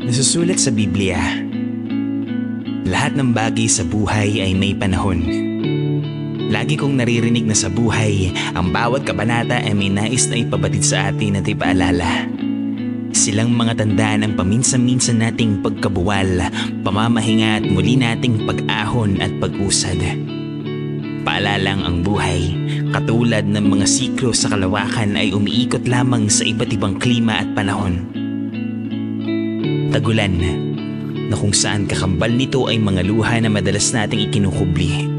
Nasusulat sa Biblia, lahat ng bagay sa buhay ay may panahon. Lagi kong naririnig na sa buhay, ang bawat kabanata ay may nais na ipabatid sa atin at ipaalala. Silang mga tanda ng paminsan-minsan nating pagkabuwal, pamamahinga at muli nating pag-ahon at pag-usad. Paalalang ang buhay, katulad ng mga siklo sa kalawakan ay umiikot lamang sa iba't ibang klima at panahon. Tagulan, na kung saan kakambal nito ay mga luha na madalas nating ikinukubli.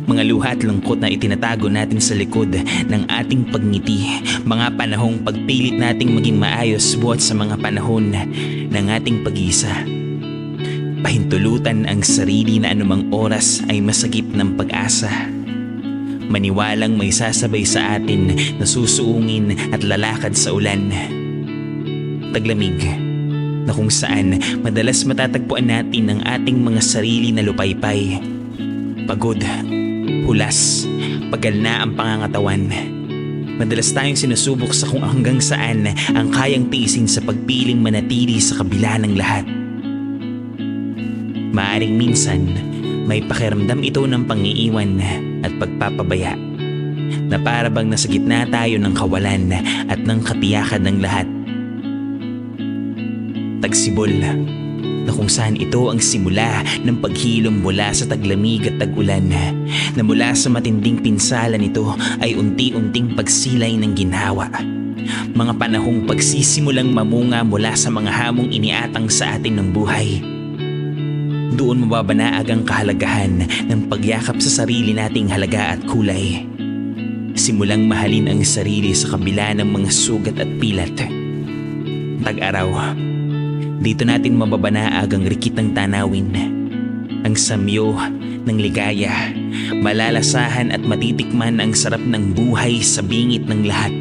Mga luha at lungkot na itinatago natin sa likod ng ating pagngiti. Mga panahong pagpilit nating maging maayos buhat sa mga panahon ng ating pag-iisa. Pahintulutan ang sarili na anumang oras ay masagip ng pag-asa. Maniwalang may sasabay sa atin na susuungin at lalakad sa ulan. Taglamig, na kung saan madalas matatagpuan natin ang ating mga sarili na lupaypay. Pagod, hulas, pagal na ang pangangatawan. Madalas tayong sinusubok sa kung hanggang saan ang kayang tiisin sa pagpiling manatili sa kabila ng lahat. Maaring minsan, may pakiramdam ito ng pangiiwan at pagpapabaya, na para bang nasa gitna tayo ng kawalan at ng katiyakan ng lahat. Tagsibol, na kung saan ito ang simula ng paghilom mula sa taglamig at tag-ulan, na mula sa matinding pinsala nito ay unti-unting pagsilay ng ginhawa. Mga panahong pagsisimulang mamunga mula sa mga hamong iniatang sa atin ng buhay. Doon mababanaag ang kahalagahan ng pagyakap sa sarili nating halaga at kulay. Simulang mahalin ang sarili sa kabila ng mga sugat at pilat. Tag-araw, dito natin mababanaag ang rikit ng tanawin, ang samyo ng ligaya, malalasahan at matitikman ang sarap ng buhay sa bingit ng lahat.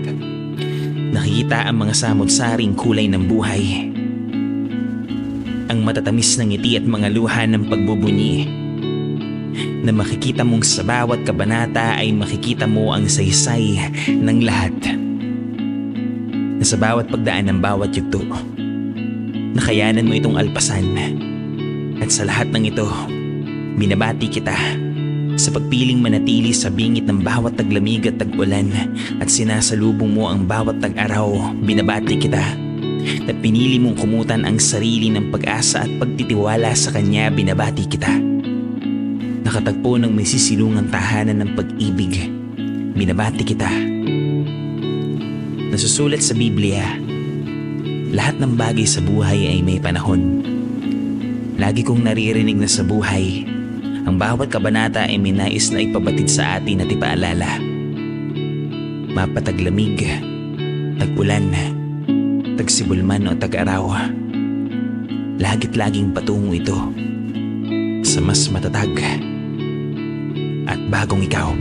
Nakikita ang mga samot-saring kulay ng buhay, ang matatamis ng ngiti at mga luha ng pagbubunyi, na makikita mong sa bawat kabanata ay makikita mo ang saysay ng lahat, na sa bawat pagdaan ng bawat yugto, nakayanan mo itong alpasan. At sa lahat ng ito, binabati kita sa pagpiling manatili sa bingit ng bawat taglamig at tag-ulan, at sinasalubong mo ang bawat tag-araw. Binabati kita na pinili mong kumutan ang sarili ng pag-asa at pagtitiwala sa Kanya. Binabati kita, nakatagpo ng may sisilungang tahanan ng pag-ibig. Binabati kita. Nasusulat sa Biblia, lahat ng bagay sa buhay ay may panahon. Lagi kong naririnig na sa buhay, ang bawat kabanata ay may nais na ipabatid sa atin at ipaalala. Mapataglamig, tag-ulan, tagsibulman o tag-araw, lagit laging patungo ito sa mas matatag at bagong ikaw.